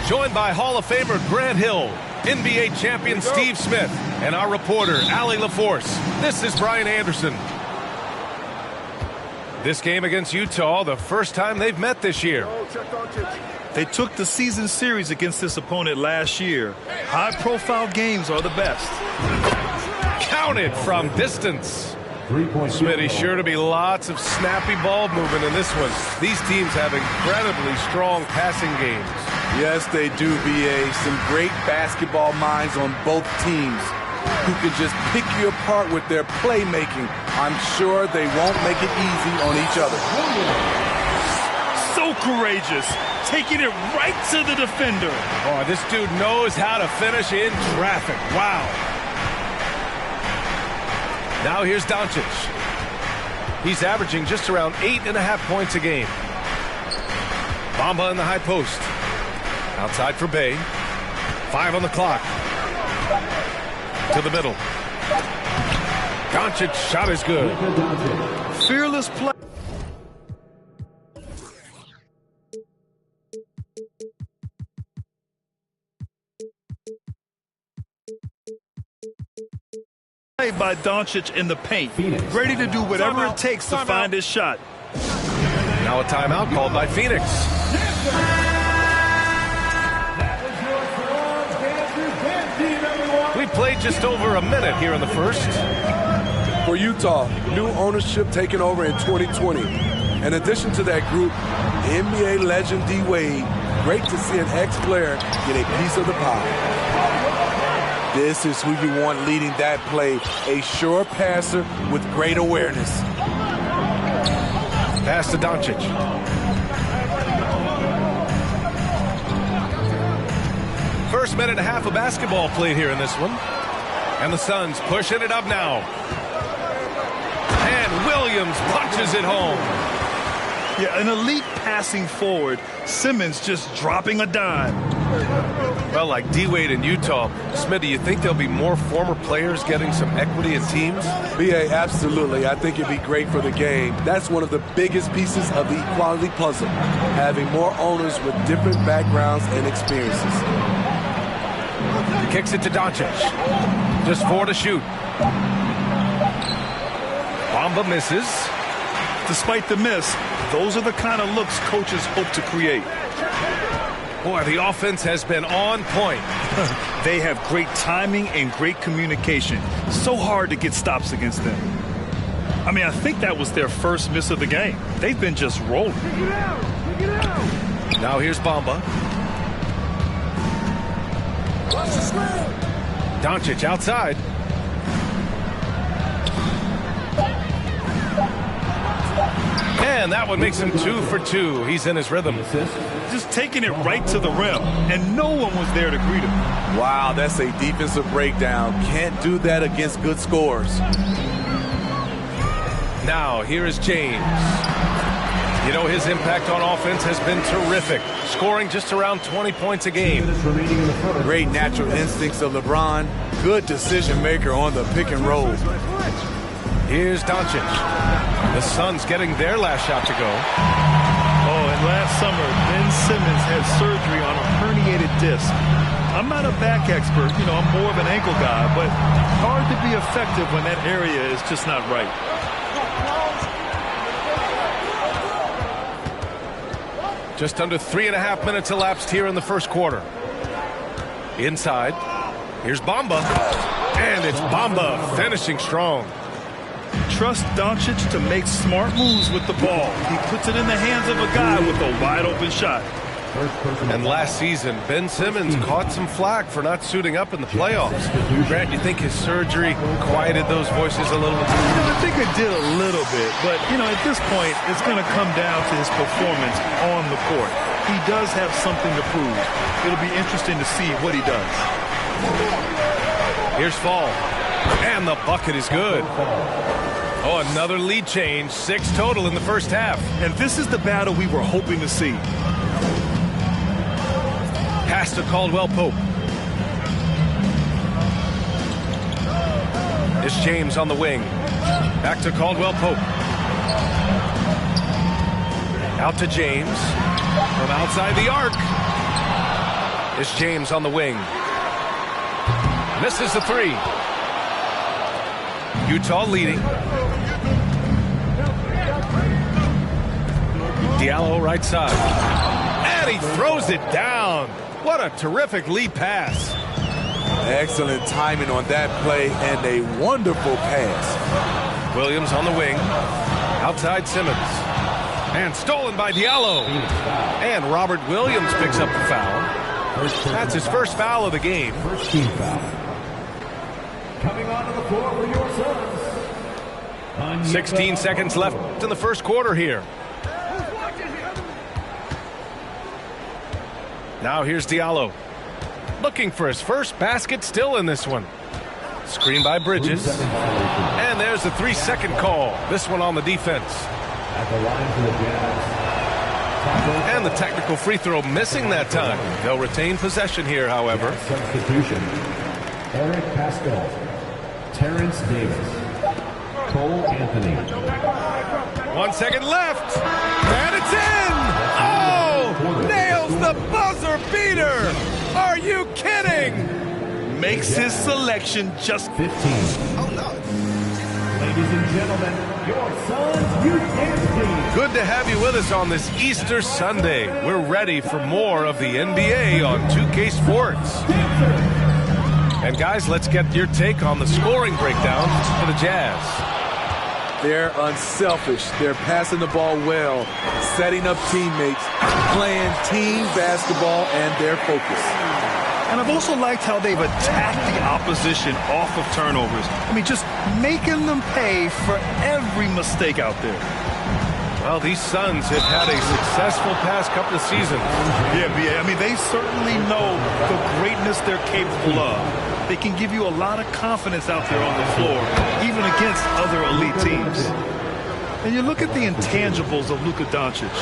Joined by Hall of Famer Grant Hill, NBA champion Steve Smith, and our reporter, Allie LaForce. This is Brian Anderson. This game against Utah, the first time they've met this year. They took the season series against this opponent last year. High-profile games are the best. Counted from distance. Smitty, sure to be lots of snappy ball movement in this one. These teams have incredibly strong passing games. Yes, they do, B.A. Some great basketball minds on both teams who can just pick you apart with their playmaking. I'm sure they won't make it easy on each other. So courageous, taking it right to the defender. Oh, this dude knows how to finish in traffic. Wow. Now here's Doncic. He's averaging just around 8.5 points a game. Bamba in the high post. Outside for Bay. 5 on the clock. To the middle. Doncic's shot is good. Fearless play. By Doncic in the paint, ready to do whatever it takes to find his shot. Now a timeout called by Phoenix. We played just over a minute here in the first. For Utah, new ownership taking over in 2020. In addition to that group, NBA legend D-Wade, great to see an ex-player get a piece of the pie. This is who you want leading that play, a sure passer with great awareness. Pass to Doncic. First minute and a half of basketball played here in this one. And the Suns pushing it up now. And Williams punches it home. Yeah, an elite passing forward. Simmons just dropping a dime. Well, like D-Wade in Utah, Smith, do you think there'll be more former players getting some equity in teams? B.A., absolutely. I think it'd be great for the game. That's one of the biggest pieces of the equality puzzle, having more owners with different backgrounds and experiences. He kicks it to Doncic. Just 4 to shoot. Bamba misses. Despite the miss, those are the kind of looks coaches hope to create. Boy, the offense has been on point. They have great timing and great communication. So hard to get stops against them. I mean, I think that was their first miss of the game. They've been just rolling. Now here's Bamba. Doncic outside. And that one makes him 2 for 2. He's in his rhythm. Just taking it right to the rim, and no one was there to greet him. Wow, that's a defensive breakdown. Can't do that against good scores. Now, here is James. You know, his impact on offense has been terrific, scoring just around 20 points a game. Great natural instincts of LeBron. Good decision maker on the pick and roll. Here's Doncic. The Suns getting their last shot to go. Oh, and last summer, Ben Simmons had surgery on a herniated disc. I'm not a back expert, you know, I'm more of an ankle guy, but hard to be effective when that area is just not right. Just under 3.5 minutes elapsed here in the first quarter. Inside, here's Bamba. And it's Bamba finishing strong. Trust Doncic to make smart moves with the ball. He puts it in the hands of a guy with a wide-open shot. And last season, Ben Simmons caught some flack for not suiting up in the playoffs. Grant, you think his surgery quieted those voices a little? I think it did a little bit, but, you know, at this point, it's going to come down to his performance on the court. He does have something to prove. It'll be interesting to see what he does. Here's Fall. And the bucket is good. Oh, another lead change. 6 total in the first half. And this is the battle we were hoping to see. Pass to Caldwell Pope. It's James on the wing. Back to Caldwell Pope. Out to James. From outside the arc. It's James on the wing. Misses the three. Utah leading. Diallo right side. And he throws it down. What a terrific lead pass. Excellent timing on that play and a wonderful pass. Williams on the wing. Outside Simmons. And stolen by Diallo. And Robert Williams picks up the foul. That's his first foul of the game. First team foul. Coming onto the floor for your Suns. 16 seconds left in the first quarter here. Now here's Diallo. Looking for his first basket still in this one. Screen by Bridges. And there's the 3-second call. This one on the defense. At the line for the Jazz. And the technical free throw missing that time. They'll retain possession here, however. Substitution. Eric Pascal. Terrence Davis. Cole Anthony. 1 second left. And it's in! Oh! Nails the buzzer beater! Are you kidding? Makes his selection just 15. Oh, no. Ladies and gentlemen, your Suns Youth Dance Team. Good to have you with us on this Easter Sunday. We're ready for more of the NBA on 2K Sports. And guys, let's get your take on the scoring breakdown for the Jazz. They're unselfish. They're passing the ball well, setting up teammates, playing team basketball, and they're focused. And I've also liked how they've attacked the opposition off of turnovers. I mean, just making them pay for every mistake out there. Well, these Suns have had a successful past couple of seasons. Yeah, I mean, they certainly know the greatness they're capable of. They can give you a lot of confidence out there on the floor, even against other elite teams. And you look at the intangibles of Luka Doncic.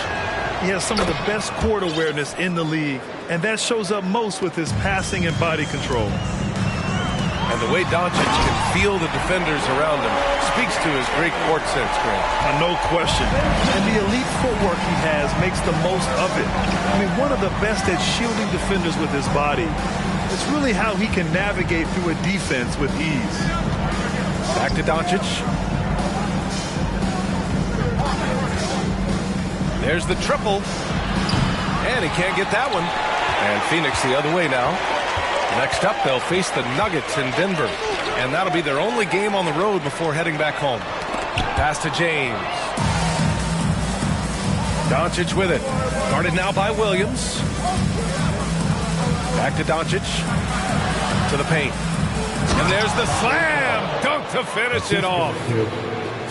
He has some of the best court awareness in the league, and that shows up most with his passing and body control. And the way Doncic can feel the defenders around him speaks to his great court sense, Grant. No question. And the elite footwork he has makes the most of it. I mean, one of the best at shielding defenders with his body. It's really how he can navigate through a defense with ease. Back to Doncic. There's the triple. And he can't get that one. And Phoenix the other way now. Next up, they'll face the Nuggets in Denver. And that'll be their only game on the road before heading back home. Pass to James. Doncic with it. Guarded now by Williams. Back to Doncic. To the paint. And there's the slam dunk to finish it off.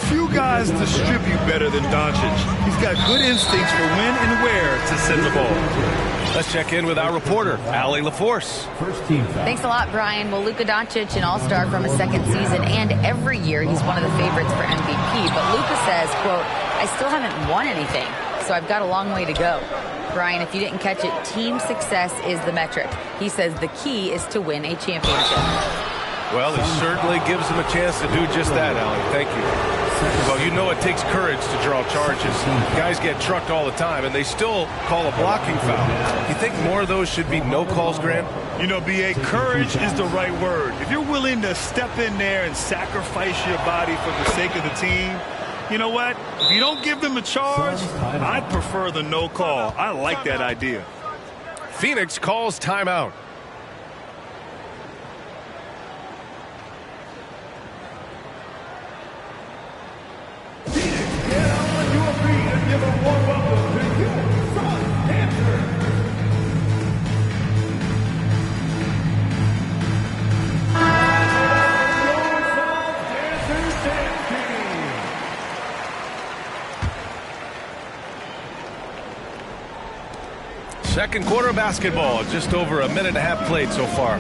Few guys distribute better than Doncic. He's got good instincts for when and where to send the ball. Let's check in with our reporter, Allie LaForce. First team foul. Thanks a lot, Brian. Well, Luka Doncic, an all-star from his second season, and every year he's one of the favorites for MVP. But Luka says, quote, I still haven't won anything, so I've got a long way to go. Brian, if you didn't catch it, team success is the metric. He says the key is to win a championship. Well, it certainly gives him a chance to do just that, Allie. Thank you. Well, you know it takes courage to draw charges. Guys get trucked all the time, and they still call a blocking foul. You think more of those should be no calls, Grant? You know, B.A., courage is the right word. If you're willing to step in there and sacrifice your body for the sake of the team, you know what? If you don't give them a charge, I'd prefer the no call. I like that idea. Phoenix calls timeout. Second quarter of basketball, just over a minute and a half played so far.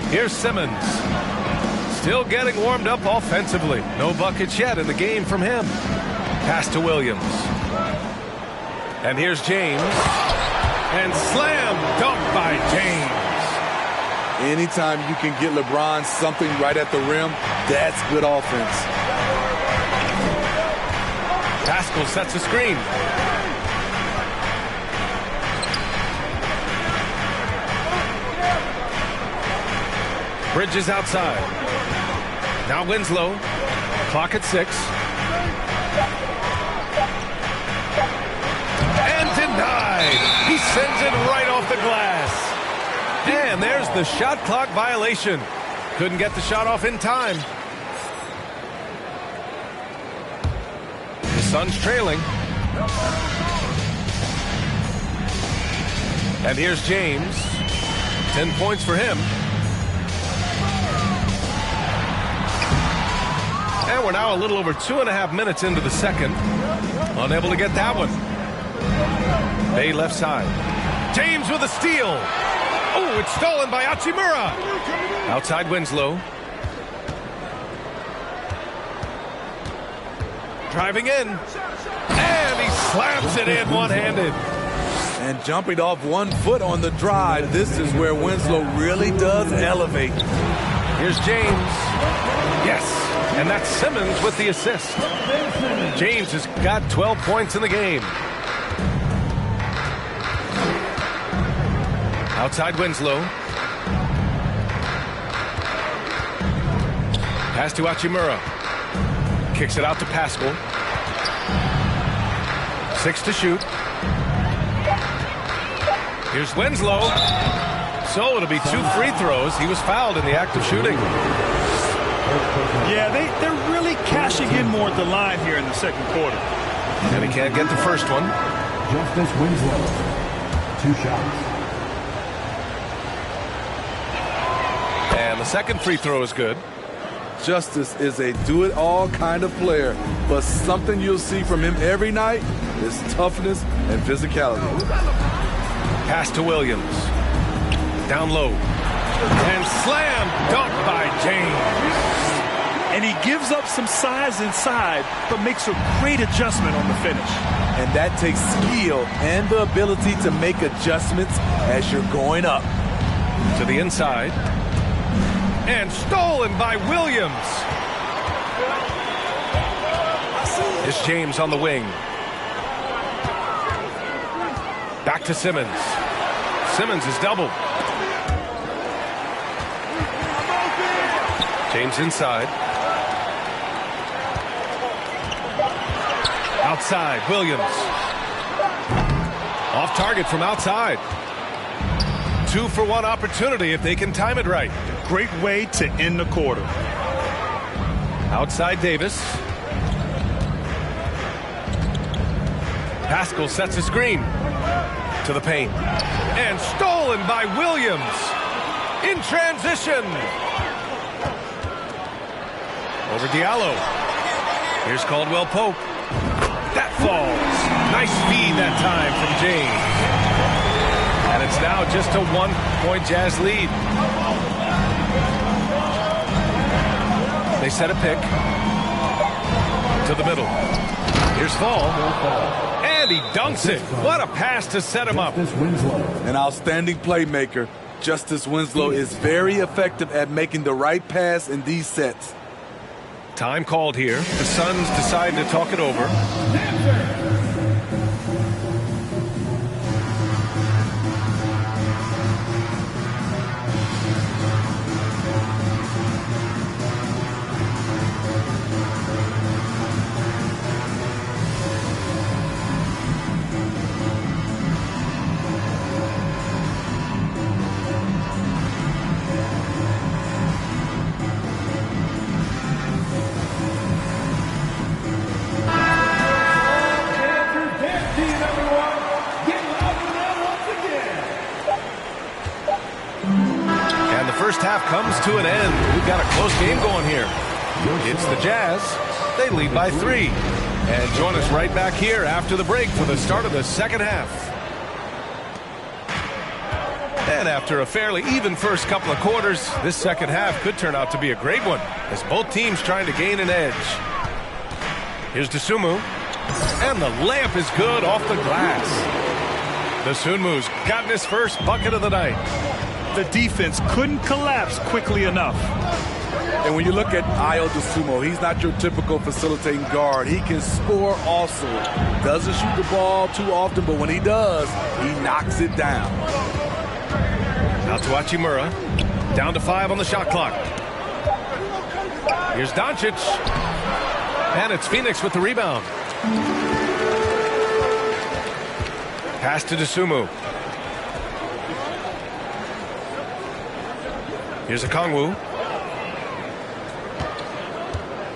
Here's Simmons. Still getting warmed up offensively. No buckets yet in the game from him. Pass to Williams. And here's James. And slam dunk by James. Anytime you can get LeBron something right at the rim, that's good offense. Pascal sets a screen. Bridges outside. Now Winslow. Clock at 6. And denied. He sends it right off the glass. And there's the shot clock violation. Couldn't get the shot off in time. The Suns trailing. And here's James. 10 points for him. And we're now a little over 2.5 minutes into the second. Unable to get that one. Bay left side. James with a steal. Oh, it's stolen by Hachimura. Outside Winslow. Driving in. And he slams it in one-handed. And jumping off 1 foot on the drive, this is where Winslow really does elevate. Here's James. Yes, and that's Simmons with the assist. James has got 12 points in the game. Outside Winslow. Pass to Hachimura. Kicks it out to Pascal. 6 to shoot. Here's Winslow. So it'll be 2 free throws. He was fouled in the act of shooting. Yeah, they're really cashing in more at the line here in the second quarter. And he can't get the first one. Justice Winslow. 2 shots. And the second free throw is good. Justice is a do-it-all kind of player, but something you'll see from him every night is toughness and physicality. Pass to Williams. Down low. And slam dunk by James. And he gives up some size inside, but makes a great adjustment on the finish. And that takes skill and the ability to make adjustments as you're going up. To the inside. And stolen by Williams. It's James on the wing. Back to Simmons. Simmons is doubled. James inside. Outside, Williams. Off target from outside. 2-for-1 opportunity if they can time it right. Great way to end the quarter. Outside Davis. Pascal sets a screen to the paint. And stolen by Williams. In transition. Over Diallo. Here's Caldwell Pope. That falls. Nice feed that time from James. And it's now just a 1-point Jazz lead. They set a pick. To the middle. Here's Fall. And he dunks it. What a pass to set him up. An outstanding playmaker. Justice Winslow is very effective at making the right pass in these sets. Time called here. The Suns decide to talk it over. Half comes to an end. We've got a close game going here. It's the Jazz. They lead by 3. And join us right back here after the break for the start of the second half. And after a fairly even first couple of quarters, this second half could turn out to be a great one as both teams trying to gain an edge. Here's Dosunmu. And the layup is good off the glass. Dosunmu's gotten his first bucket of the night. The defense couldn't collapse quickly enough. And when you look at Ayo DeSumo, he's not your typical facilitating guard. He can score also. Doesn't shoot the ball too often, but when he does, he knocks it down. Now to Hachimura. Down to 5 on the shot clock. Here's Doncic. And it's Phoenix with the rebound. Pass to DeSumo. Here's Okongwu.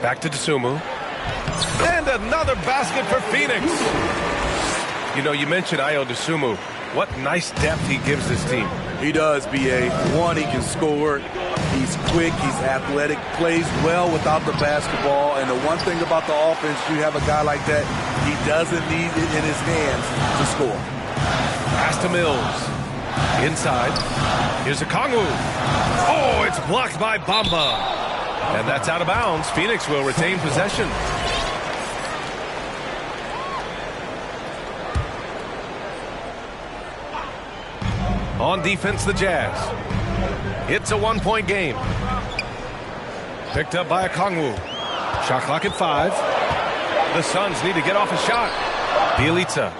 Back to DeSumo. And another basket for Phoenix. You know, you mentioned Ayo DeSumo. What nice depth he gives this team. He does, B.A. One, he can score. He's quick. He's athletic. Plays well without the basketball. And the one thing about the offense, you have a guy like that, he doesn't need it in his hands to score. Pass to Mills. Inside. Here's Okongwu. Oh, it's blocked by Bamba. And that's out of bounds. Phoenix will retain possession. On defense, the Jazz. It's a one-point game. Picked up by Okongwu. Shot clock at 5. The Suns need to get off a shot. Bielitsa.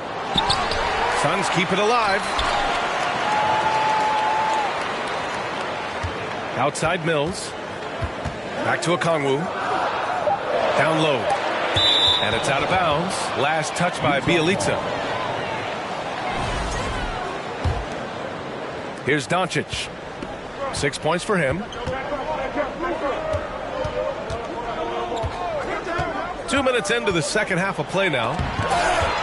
Suns keep it alive. Outside Mills. Back to Okongwu. Down low. And it's out of bounds. Last touch by Bielitsa. Here's Doncic. 6 points for him. 2 minutes into the second half of play now.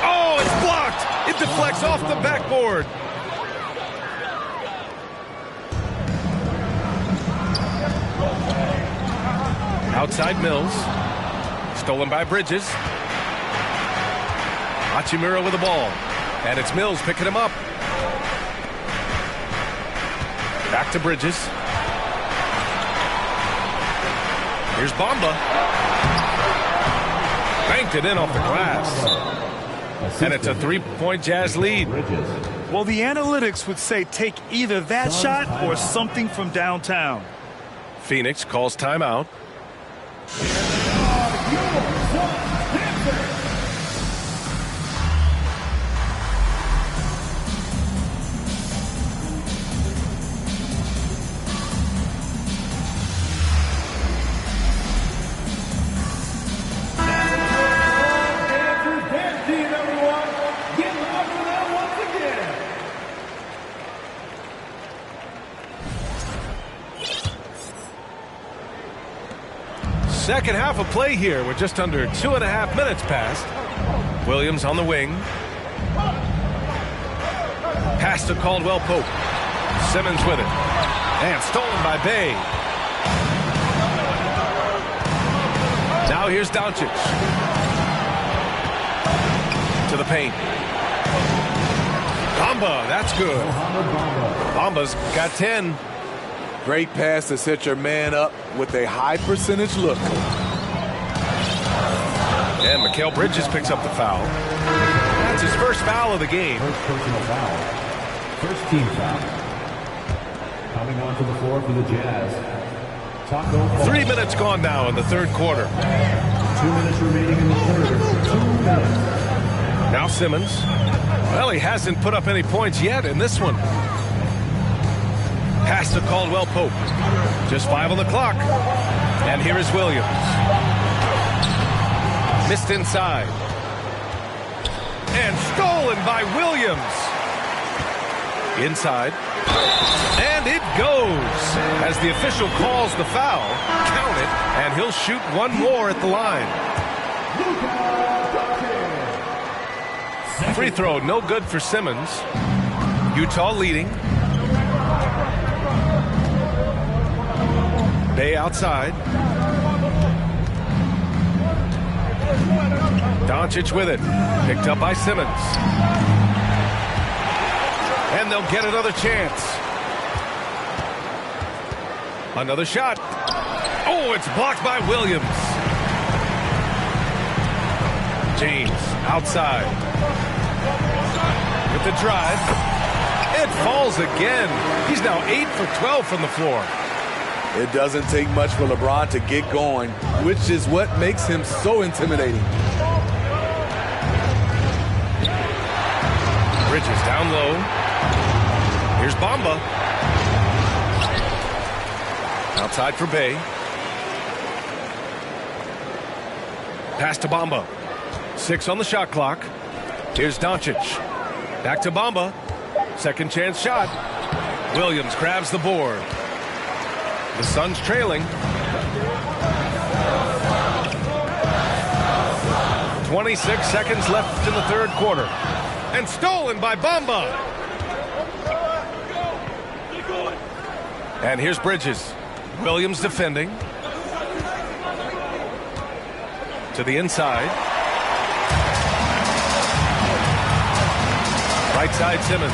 Oh, it's blocked. It deflects off the backboard. Outside Mills. Stolen by Bridges. Hachimura with the ball. And it's Mills picking him up. Back to Bridges. Here's Bamba. Banked it in off the glass. And it's a 3-point Jazz lead. Well, the analytics would say take either that shot or something from downtown. Phoenix calls timeout. Second half of play here with just under 2.5 minutes passed. Williams on the wing. Pass to Caldwell Pope. Simmons with it. And stolen by Bay. Now here's Doncic. To the paint. Bamba, that's good. Bamba's got 10. Great pass to set your man up with a high percentage look. And Mikal Bridges picks up the foul. That's his first foul of the game. First personal foul. First team foul. Coming onto the floor for the Jazz. Taco. 3 minutes gone now in the third quarter. 2 minutes remaining in the third. 2 minutes. Now Simmons. Well, he hasn't put up any points yet in this one. Pass to Caldwell Pope. Just 5 on the clock. And here is Williams. Missed inside. And stolen by Williams. Inside. And it goes. As the official calls the foul, count it, and he'll shoot one more at the line. Free throw, no good for Simmons. Utah leading. Bay outside. Doncic with it. Picked up by Simmons. And they'll get another chance. Another shot. Oh, it's blocked by Williams. James outside. With the drive. It falls again. He's now 8 for 12 from the floor. It doesn't take much for LeBron to get going, which is what makes him so intimidating. Bridges down low. Here's Bamba. Outside for Bay. Pass to Bamba. 6 on the shot clock. Here's Doncic. Back to Bamba. Second chance shot. Williams grabs the board. The Suns trailing. 26 seconds left in the third quarter. And stolen by Bamba. And here's Bridges. Williams defending. To the inside. Right side Simmons.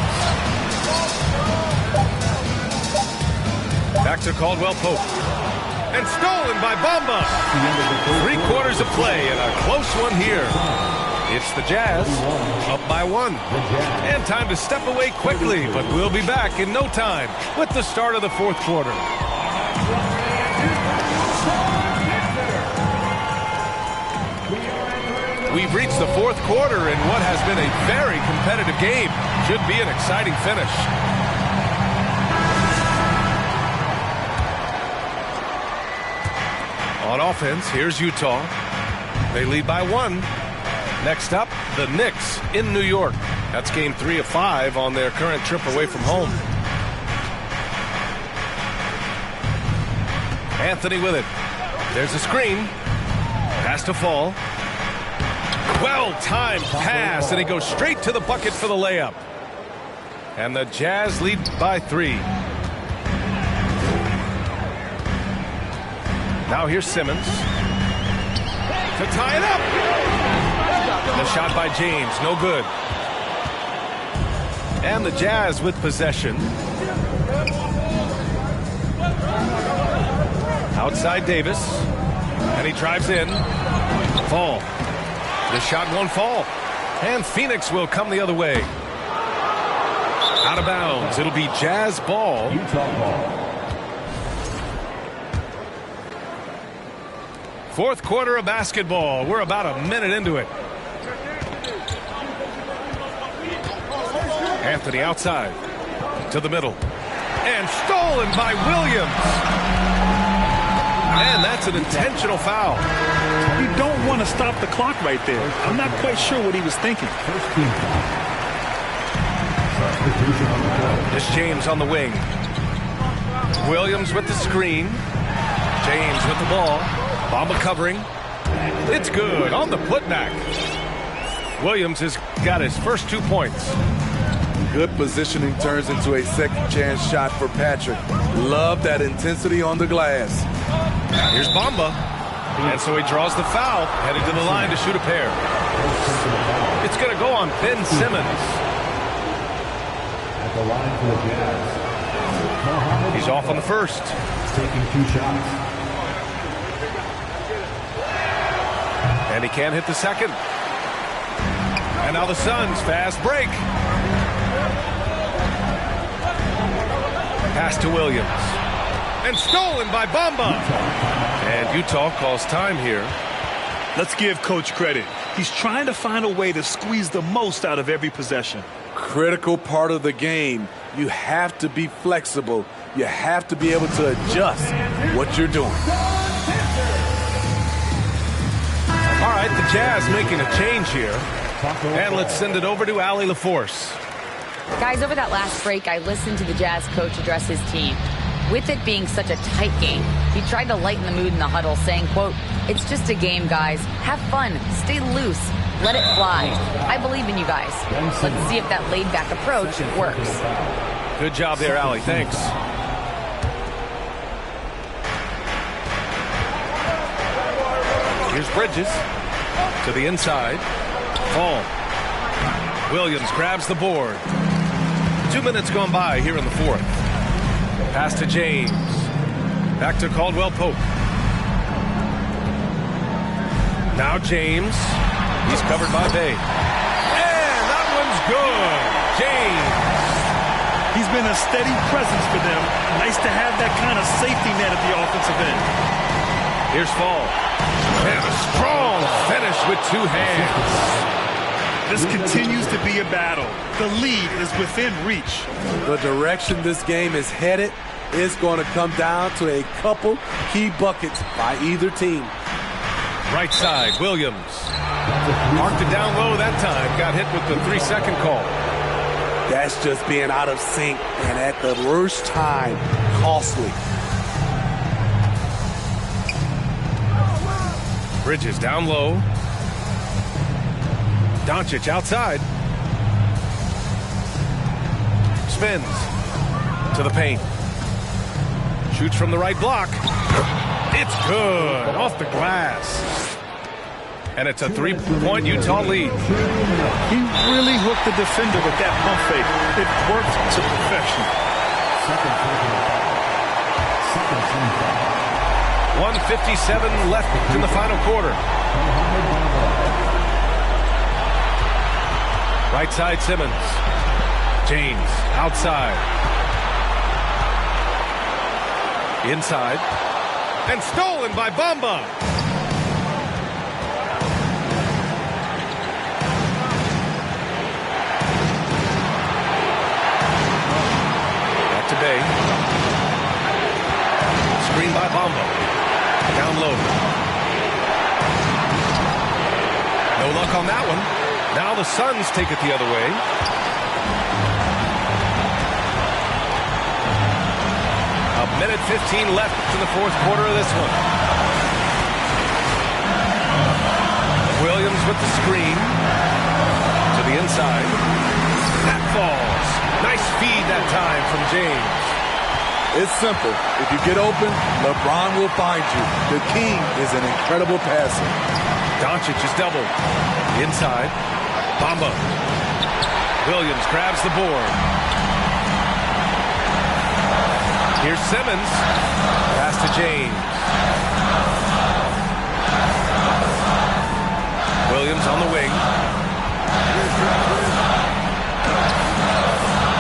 Back to Caldwell Pope. And stolen by Bamba. 3/4 of play and a close one here. It's the Jazz up by 1. And time to step away quickly, but we'll be back in no time with the start of the fourth quarter. We've reached the fourth quarter in what has been a very competitive game. Should be an exciting finish. On offense, here's Utah. They lead by 1. Next up, the Knicks in New York. That's game 3 of 5 on their current trip away from home. Anthony with it. There's a screen. Pass to Fall. Well-timed pass, and he goes straight to the bucket for the layup. And the Jazz lead by 3. Now here's Simmons. To tie it up. The shot by James, no good. And the Jazz with possession. Outside Davis. And he drives in. Fall. The shot won't fall. And Phoenix will come the other way. Out of bounds. It'll be Jazz ball. Utah ball. Fourth quarter of basketball. We're about a minute into it. Anthony outside. To the middle. And stolen by Williams. And that's an intentional foul. You don't want to stop the clock right there. I'm not quite sure what he was thinking. First team foul. Substitution on the court. It's James on the wing. Williams with the screen. James with the ball. Bamba covering. It's good on the putback. Williams has got his first 2 points. Good positioning turns into a second chance shot for Patrick. Love that intensity on the glass. Here's Bamba. And so he draws the foul, heading to the line to shoot a pair. It's going to go on Ben Simmons. At the line for the Jazz. He's off on the first. Taking 2 shots. And he can't hit the second. And now the Suns fast break. Pass to Williams. And stolen by Bamba. And Utah calls time here. Let's give Coach credit. He's trying to find a way to squeeze the most out of every possession. Critical part of the game. You have to be flexible. You have to be able to adjust what you're doing. All right, the Jazz making a change here. And let's send it over to Allie LaForce. Guys, over that last break, I listened to the Jazz coach address his team. With it being such a tight game, he tried to lighten the mood in the huddle, saying, quote, "It's just a game, guys. Have fun. Stay loose. Let it fly. I believe in you guys." Let's see if that laid-back approach works. Good job there, Allie. Thanks. Here's Bridges to the inside. Fall. Williams grabs the board. 2 minutes gone by here in the fourth. Pass to James. Back to Caldwell Pope. Now James. He's covered by Bay. And that one's good. James. He's been a steady presence for them. Nice to have that kind of safety net at the offensive end. Here's Fall. And a strong finish with two hands. This continues to be a battle. The lead is within reach. The direction this game is headed is going to come down to a couple key buckets by either team. Right side, Williams. Marked it down low that time. Got hit with the 3-second call. That's just being out of sync and at the worst time, costly. Bridges down low. Doncic outside. Spins to the paint. Shoots from the right block. It's good. Off the glass. And it's a 3-point Utah lead. He really hooked the defender with that pump fake. It worked to perfection. 1:57 left in the final quarter. Right side, Simmons. James outside. Inside. And stolen by Bamba. Back to Bay. Screen by Bamba. Down low. No luck on that one. Now the Suns take it the other way. A minute 15 left in the fourth quarter of this one. Williams with the screen. To the inside. That falls. Nice feed that time from James. It's simple. If you get open, LeBron will find you. The king is an incredible passer. Doncic is doubled. Inside. Bamba. Williams grabs the board. Here's Simmons. Pass to James. Williams on the wing.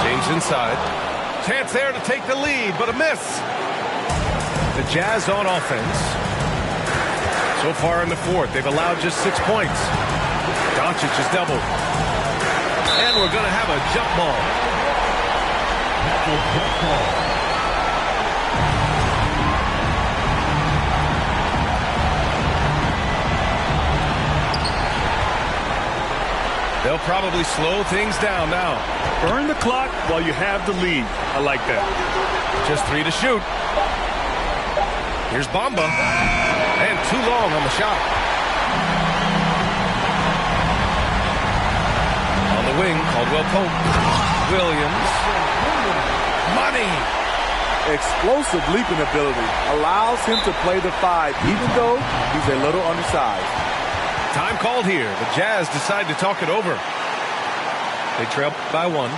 James inside. Chance there to take the lead, but a miss. The Jazz on offense. So far in the fourth, they've allowed just 6 points. Doncic is doubled. And we're going to have a jump ball. They'll probably slow things down now. Burn the clock while you have the lead. I like that. Just 3 to shoot. Here's Bamba. And too long on the shot. On the wing, Caldwell Pope. Williams. Money. Explosive leaping ability allows him to play the 5, even though he's a little undersized. Time called here. The Jazz decide to talk it over. They trail by 1.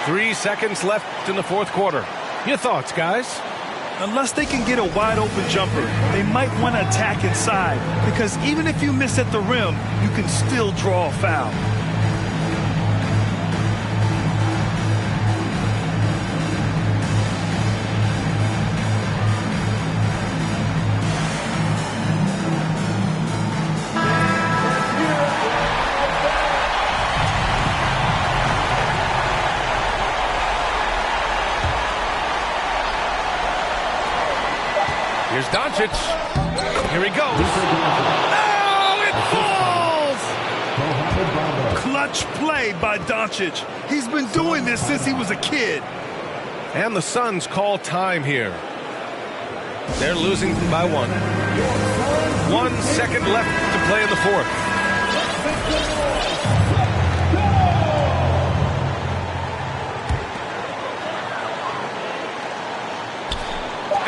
3 seconds left in the fourth quarter. Your thoughts, guys? Unless they can get a wide-open jumper, they might want to attack inside, because even if you miss at the rim, you can still draw a foul. Here's Doncic. Here he goes. Oh, it falls! Clutch play by Doncic. He's been doing this since he was a kid. And the Suns call time here. They're losing by 1. 1 second left to play in the fourth.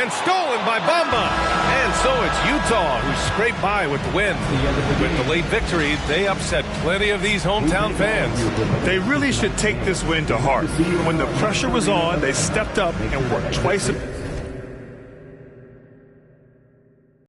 And stolen by Bamba. And so it's Utah who scraped by with the win. With the late victory, they upset plenty of these hometown fans. They really should take this win to heart. When the pressure was on, they stepped up and worked twice.